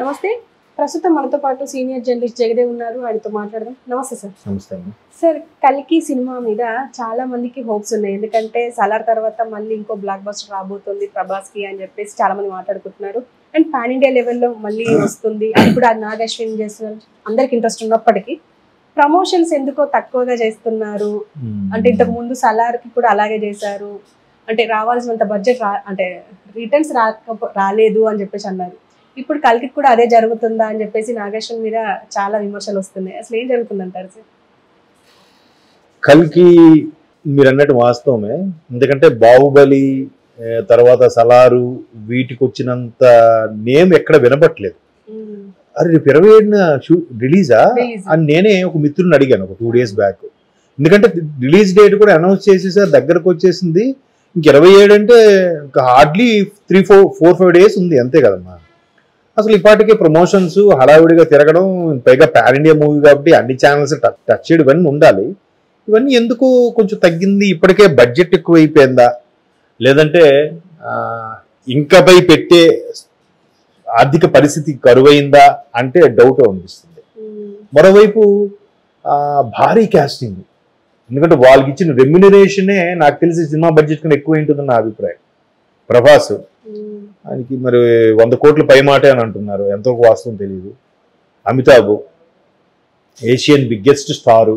నమస్తే. ప్రస్తుతం మనతో పాటు సీనియర్ జర్నలిస్ట్ జగదేవ్ ఉన్నారు. ఆయనతో మాట్లాడదాం. నమస్తే సార్. నమస్తే. సార్, కల్కి సినిమా మీద చాలా మందికి హోప్స్ ఉన్నాయి. ఎందుకంటే సలార్ తర్వాత మళ్ళీ ఇంకో బ్లాక్ బస్టర్ రాబోతుంది ప్రభాస్కి అని చెప్పేసి చాలా మంది మాట్లాడుకుంటున్నారు. అండ్ పాన్ ఇండియా లెవెల్లో మళ్ళీ వస్తుంది. ఇప్పుడు ఆ నాగ్ అశ్విన్ చేస్తున్నారు. అందరికి ఇంట్రెస్ట్ ఉన్నప్పటికీ ప్రమోషన్స్ ఎందుకో తక్కువగా చేస్తున్నారు. అంటే ఇంతకు ముందు సలార్కి కూడా అలాగే చేశారు. అంటే రావాల్సినంత బడ్జెట్ అంటే రిటర్న్స్ రాలేదు అని చెప్పేసి అన్నారు. ఇప్పుడు కల్కి కూడా అదే జరుగుతుందా అని చెప్పేసి నాగేశ్వర్ మీద చాలా విమర్శలు వస్తున్నాయి. అసలు ఏం జరుగుతుందంటారు సార్? కల్కి మీరు అన్నట్టు వాస్తవమే. ఎందుకంటే బాహుబలి తర్వాత సలారు వీటికి వచ్చినంత నేమ్ ఎక్కడ వినపట్లేదు. అరే రేపు 27న రిలీజా అని నేనే ఒక మిత్రుని అడిగాను ఒక 2 days బ్యాక్. ఎందుకంటే రిలీజ్ డేట్ కూడా అనౌన్స్ చేసేసారు, దగ్గరకు వచ్చేసింది. ఇంక 27 అంటే హార్డ్లీ 3-4-5 days ఉంది అంతే కదమ్మా. అసలు ఇప్పటికే ప్రమోషన్స్ హడావిడిగా తిరగడం, పైగా పాన్ ఇండియా మూవీ కాబట్టి అన్ని ఛానల్స్ టచ్ చేయడం ఇవన్నీ ఉండాలి. ఇవన్నీ ఎందుకు కొంచెం తగ్గింది? ఇప్పటికే బడ్జెట్ ఎక్కువైపోయిందా, లేదంటే ఇంకపై పెట్టే ఆర్థిక పరిస్థితి కరువైందా అంటే డౌట్ అనిపిస్తుంది. మరోవైపు భారీ క్యాస్టింగ్, ఎందుకంటే వాళ్ళకి ఇచ్చిన రెమ్యునరేషనే నాకు తెలిసి సినిమా బడ్జెట్ కన్నా ఎక్కువ ఉంటుందని నా అభిప్రాయం. ప్రభాస్ ఆయనకి మరి 100 కోట్ల పైమాటే అని అంటున్నారు, ఎంతో వాస్తవం తెలియదు. Amitabh Asian biggest star.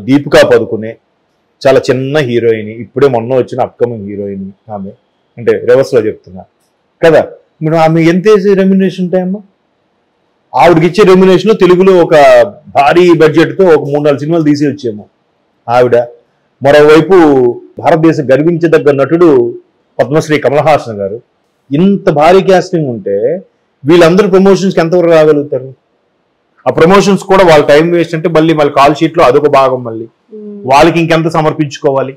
Deepika Padukone చాలా చిన్న హీరోయిన్, ఇప్పుడే మొన్న వచ్చిన అప్కమింగ్ హీరోయిన్ ఆమె. అంటే రివర్స్లో చెప్తున్నా కదా. మీరు ఆమె ఎంత రెమ్యునరేషన్ ఉంటాయమ్మా? ఆవిడకి ఇచ్చే రెమ్యునరేషన్ తెలుగులో ఒక భారీ బడ్జెట్తో ఒక 3-4 సినిమాలు తీసి వచ్చేమో ఆవిడ. మరోవైపు భారతదేశం గర్వించదగ్గ నటుడు పద్మశ్రీ కమల్ హాసన్ గారు. ఇంత భారీ క్యాస్టింగ్ ఉంటే వీళ్ళందరూ ప్రమోషన్స్కి ఎంతవరకు రాగలుగుతారు? ఆ ప్రమోషన్స్ కూడా వాళ్ళ టైం వేస్ట్ అంటే మళ్ళీ కాల్ షీట్లో అదొక భాగం, మళ్ళీ వాళ్ళకి ఇంకెంత సమర్పించుకోవాలి.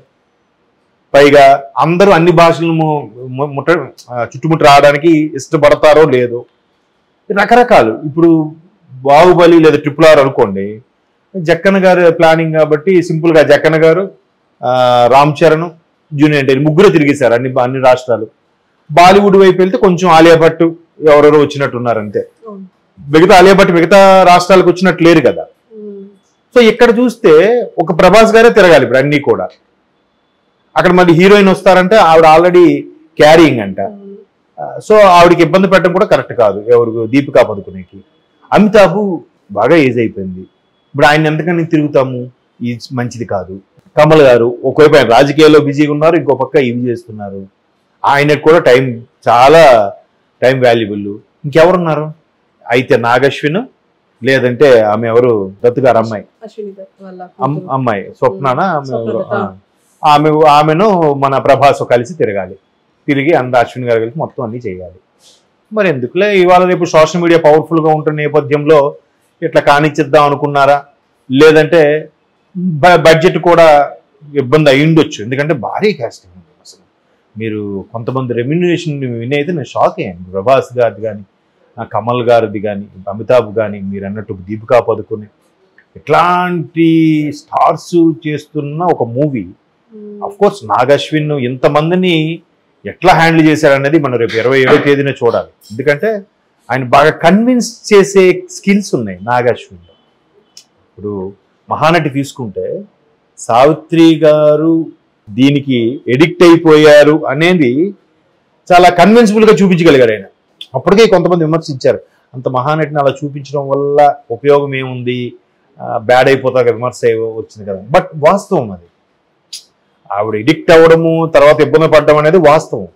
పైగా అందరూ అన్ని భాషలను చుట్టుముట్టు రావడానికి ఇష్టపడతారో లేదో, రకరకాలు. ఇప్పుడు బాహుబలి లేదా RRR అనుకోండి, జక్కన్న గారు ప్లానింగ్ కాబట్టి సింపుల్గా జక్కన్న గారు, రామ్ చరణ్, జూనియర్ ఎన్టీఆర్ ముగ్గురు తిరిగేశారు అన్ని రాష్ట్రాలు. బాలీవుడ్ వైపు వెళ్తే కొంచెం ఆలియా భట్ ఎవరెవరో వచ్చినట్టున్నారు అంతే. మిగతా ఆలియా భట్ మిగతా రాష్ట్రాలకు వచ్చినట్టు లేరు కదా. సో ఇక్కడ చూస్తే ఒక ప్రభాస్ గారే తిరగాలి ఇప్పుడు అన్నీ కూడా. అక్కడ మళ్ళీ హీరోయిన్ వస్తారంటే ఆవిడ ఆల్రెడీ క్యారింగ్ అంట. సో ఆవిడకి ఇబ్బంది పెట్టడం కూడా కరెక్ట్ కాదు. ఎవరు? దీపికా పదుకునేకి. అమితాబ్ బాగా ఏజ్ అయిపోయింది, ఇప్పుడు ఆయన ఎంతకన్నా తిరుగుతాము, ఇది మంచిది కాదు. కమల్ గారు ఒకవైపు ఆయన రాజకీయాల్లో బిజీగా ఉన్నారు, ఇంకో పక్క ఇవి చేస్తున్నారు. ఆయనకు కూడా చాలా టైం వాల్యుబుల్. ఇంకెవరున్నారు? అయితే నాగశ్విన్, లేదంటే ఆమె ఎవరు దత్తుగారు అమ్మాయి స్వప్నానా ఆమెను మన ప్రభాస్ కలిసి తిరిగి అశ్విన్ గారు కలిసి మొత్తం అన్ని చేయాలి. మరి ఎందుకులే ఇవాళ రేపు సోషల్ మీడియా పవర్ఫుల్గా ఉంటున్న నేపథ్యంలో ఇట్లా కానిచ్చిద్దాం అనుకున్నారా? లేదంటే బడ్జెట్ కూడా ఇబ్బంది అయ్యుండొచ్చు, ఎందుకంటే భారీ కాస్టింగ్. అసలు మీరు కొంతమంది రెమ్యునరేషన్ వినైతే నేను షాక్ అయ్యాను. ప్రభాస్ గారిది కానీ, కమల్ గారిది కానీ, అమితాబ్ కానీ, మీరు అన్నట్టు దీపికా పదుకునే, ఇట్లాంటి స్టార్స్ చేస్తున్న ఒక movie. Of course Nag Ashwin ఇంతమందిని ఎట్లా హ్యాండిల్ చేశారనేది మనం రేపు 27వ తేదీన చూడాలి. ఎందుకంటే ఆయన బాగా కన్విన్స్ చేసే స్కిల్స్ ఉన్నాయి నాగ్ అశ్విన్లో. ఇప్పుడు మహానటి తీసుకుంటే సావిత్రి గారు దీనికి ఎడిక్ట్ అయిపోయారు అనేది చాలా కన్విన్సిబుల్గా చూపించగలిగారు ఆయన. అప్పటికే కొంతమంది విమర్శించారు, అంత మహానటిని అలా చూపించడం వల్ల ఉపయోగం ఏముంది, బ్యాడ్ అయిపోతాక విమర్శ వచ్చింది కదా. బట్ వాస్తవం అది. ఆవిడ ఎడిక్ట్ అవ్వడము, తర్వాత ఇబ్బంది పడడం అనేది వాస్తవం.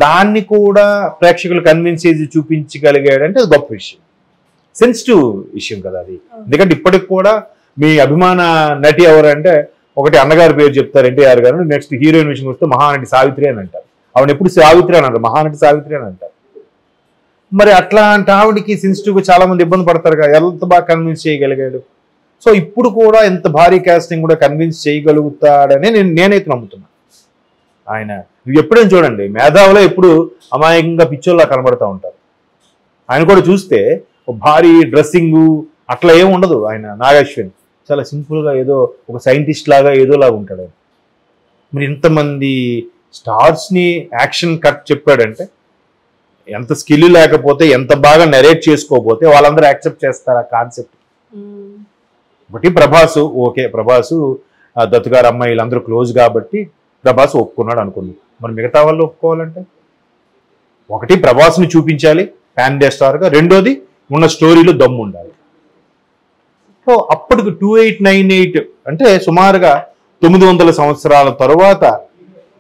దాన్ని కూడా ప్రేక్షకులు కన్విన్స్ చేసి చూపించగలిగాడంటే అది గొప్ప విషయం, సెన్సిటివ్ విషయం కదా అది. ఎందుకంటే ఇప్పటికి కూడా మీ అభిమాన నటి ఎవరంటే ఒకటి అన్నగారి పేరు చెప్తారు ఎన్టీఆర్ గారు, నెక్స్ట్ హీరోయిన్ విషయం వస్తే మహానటి సావిత్రి అని అంటారు. ఆవిడ ఎప్పుడు సావిత్రి అని అంటారు, మహానటి సావిత్రి అని అంటారు. మరి అట్లాంటి ఆవిడకి సెన్సిటివ్గా చాలా మంది ఇబ్బంది పడతారు కదా, ఎంత బాగా కన్విన్స్ చేయగలిగాడు. సో ఇప్పుడు కూడా ఎంత భారీ కాస్టింగ్ కూడా కన్విన్స్ చేయగలుగుతాడని నేనైతే నమ్ముతున్నాను. ఆయన ఎప్పుడైనా చూడండి మేధావులో ఎప్పుడు అమాయకంగా పిచ్చోళ్ళ కనబడుతూ ఉంటారు. ఆయన కూడా చూస్తే భారీ డ్రెస్సింగు అట్లా ఏమి ఉండదు. ఆయన నాగశ్విన్ చాలా సింపుల్గా ఏదో ఒక సైంటిస్ట్ లాగా ఏదోలాగా ఉంటాడు ఆయన. మరి ఇంతమంది స్టార్స్ని యాక్షన్ కట్ చెప్పాడంటే ఎంత స్కిల్ లేకపోతే, ఎంత బాగా నెరేట్ చేసుకోకపోతే వాళ్ళందరూ యాక్సెప్ట్ చేస్తారు ఆ కాన్సెప్ట్. ఒకటి ప్రభాస్, ఓకే ప్రభాస్ దత్తుగారు అమ్మాయి వీళ్ళందరూ క్లోజ్ కాబట్టి ప్రభాస్ ఒప్పుకున్నాడు అనుకుంది. మరి మిగతా వాళ్ళు ఒప్పుకోవాలంటే ఒకటి ప్రభాస్ని చూపించాలి పాన్ ఇండియా స్టార్గా, రెండోది ఉన్న స్టోరీలో దమ్ము ఉండాలి. సో అప్పటికి 2898 అంటే సుమారుగా 900 సంవత్సరాల తరువాత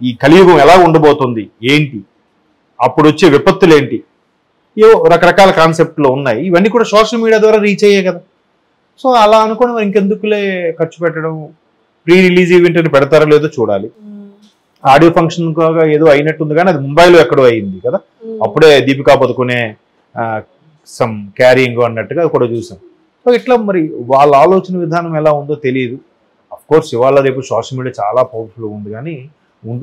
ఈ కలియుగం ఎలా ఉండబోతుంది ఏంటి, అప్పుడు వచ్చే విపత్తులు ఏంటి, ఏవో రకరకాల కాన్సెప్ట్లు ఉన్నాయి. ఇవన్నీ కూడా సోషల్ మీడియా ద్వారా రీచ్ అయ్యాయి కదా. సో అలా అనుకోని మరి ఇంకెందుకులే ఖర్చు పెట్టడం, ప్రీ రిలీజ్ ఈవెంట్ అని పెడతారో లేదో చూడాలి. ఆడియో ఫంక్షన్ ఏదో అయినట్టుంది కానీ అది ముంబైలో ఎక్కడో అయింది కదా, అప్పుడే దీపికా పదుకునే సమ్ క్యారింగ్ అన్నట్టుగా కూడా చూసాం. సో ఇట్లా మరి వాళ్ళ ఆలోచన విధానం ఎలా ఉందో తెలియదు. అఫ్ కోర్స్ ఇవాళ రేపు సోషల్ మీడియా చాలా పవర్ఫుల్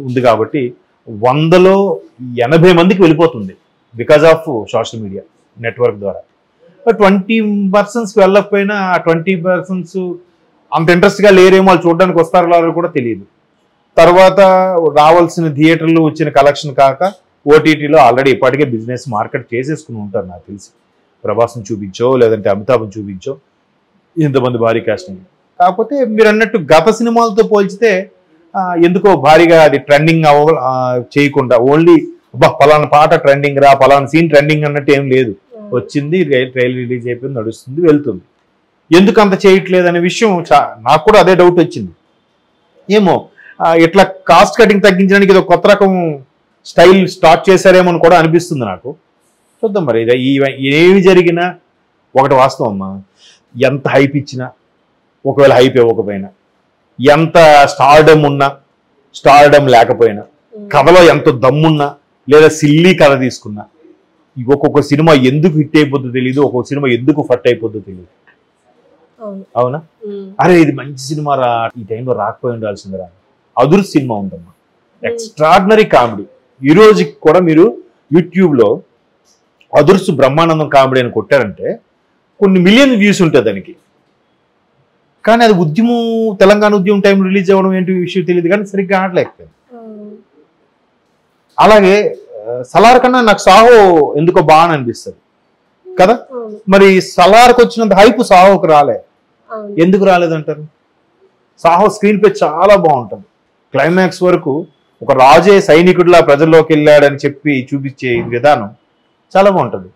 ఉంది కాబట్టి 100లో 80 మందికి వెళ్ళిపోతుంది because of social media network ద్వారా. 20% వెళ్ళకపోయినా ఆ 20% అంత ఇంట్రెస్ట్గా లేరేమో, వాళ్ళు చూడడానికి వస్తారో లేదో కూడా తెలియదు. తర్వాత రావాల్సిన థియేటర్లు వచ్చిన కలెక్షన్ కాక ఓటీటీలో ఆల్రెడీ ఇప్పటికే బిజినెస్ మార్కెట్ చేసేసుకుని ఉంటారు నాకు తెలిసి. ప్రభాస్ని చూపించో లేదంటే అమితాబ్ని చూపించో ఇంతమంది భారీ కాస్టింగ్. కాకపోతే మీరు అన్నట్టు గత సినిమాలతో పోల్చితే ఎందుకో భారీగా అది ట్రెండింగ్ చేయకుండా ఓన్లీ పలానా పాట ట్రెండింగ్ రా, పలానా సీన్ ట్రెండింగ్ అన్నట్టు ఏం లేదు. వచ్చింది, ట్రైలర్ రిలీజ్ అయిపోయింది, నడుస్తుంది, వెళ్తుంది. ఎందుకు అంత చేయట్లేదు అనే విషయం నాకు కూడా అదే డౌట్ వచ్చింది. ఏమో ఇట్లా కాస్ట్ కటింగ్ తగ్గించడానికి ఏదో కొత్త రకం స్టైల్ స్టార్ట్ చేశారేమో అని కూడా అనిపిస్తుంది నాకు. చూద్దాం మరి. ఏమి జరిగినా ఒకటి వాస్తవం అమ్మా, ఎంత హైప్ ఇచ్చినా ఒకవేళ హైప్ ఇవ్వకపోయినా, ఎంత స్టార్డమ్ ఉన్నా స్టార్డమ్ లేకపోయినా, కథలో ఎంత దమ్మున్నా లేదా సిల్లీ కథ తీసుకున్నా, ఒక్కొక్క సినిమా ఎందుకు హిట్ అయిపోద్దో తెలియదు, ఒక్కొక్క సినిమా ఎందుకు ఫట్ అయిపోద్దో తెలియదు. అవునా? అరే ఇది మంచి సినిమా రా, ఈ టైంలో రాకపోయి ఉండాల్సిందిరా. అదురు సినిమా ఉందమ్మా, ఎక్స్ట్రాడినరీ కామెడీ. ఈ రోజుకి కూడా మీరు యూట్యూబ్లో అదుర్సు బ్రహ్మానందం కామెడీ అని కొట్టారంటే కొన్ని మిలియన్ వ్యూస్ ఉంటాయి దానికి. కానీ అది ఉద్యమం, తెలంగాణ ఉద్యమం టైం రిలీజ్ అవ్వడం ఏంటి విషయం తెలియదు కానీ సరిగ్గా ఆడలేకపోయింది. అలాగే సలార్ కన్నా నాకు సాహో ఎందుకో బాగా అనిపిస్తుంది కదా. మరి సలార్కి వచ్చినంత హైప్ సాహోకి రాలే. ఎందుకు రాలేదంటారు? సాహో స్క్రీన్ పే చాలా బాగుంటుంది. క్లైమాక్స్ వరకు ఒక రాజే సైనికుడిలా ప్రజల్లోకి వెళ్ళాడని చెప్పి చూపించే విధానం చాలా బాగుంటుంది.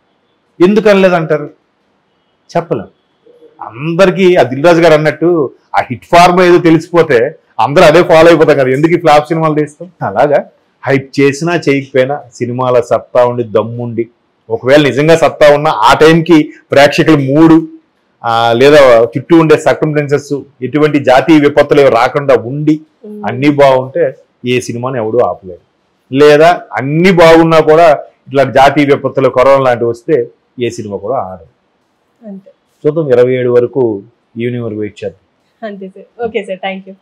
ఎందుకు అనలేదంటారు? చెప్పలేం. అందరికీ ఆ దిల్ రాజు గారు అన్నట్టు ఆ హిట్ ఫార్మ్ ఏదో తెలిసిపోతే అందరూ అదే ఫాలో అయిపోతాం కదా, ఎందుకు ఈ ఫ్లాప్ సినిమాలు తీస్తాం. అలాగా హైప్ చేసినా చేయకపోయినా సినిమాల సత్తా ఉండి దమ్ముండి, ఒకవేళ నిజంగా సత్తా ఉన్నా ఆ టైంకి ప్రేక్షకులు మూడు లేదా చుట్టూ ఉండే సర్కంస్టెన్సెస్ ఎటువంటి జాతీయ విపత్తులు రాకుండా ఉండి అన్ని బాగుంటే ఏ సినిమాని ఎవడూ ఆపలేదు. లేదా అన్ని బాగున్నా కూడా ఇట్లా జాతీయ విపత్తులు, కరోనా లాంటివి వస్తే ఏ సినిమా కూడా ఆడదు. చూద్దాం 27 వరకు ఈవినింగ్ వరకు వెయిట్ చేద్దాం. అంతే sir. Okay sir, thank you.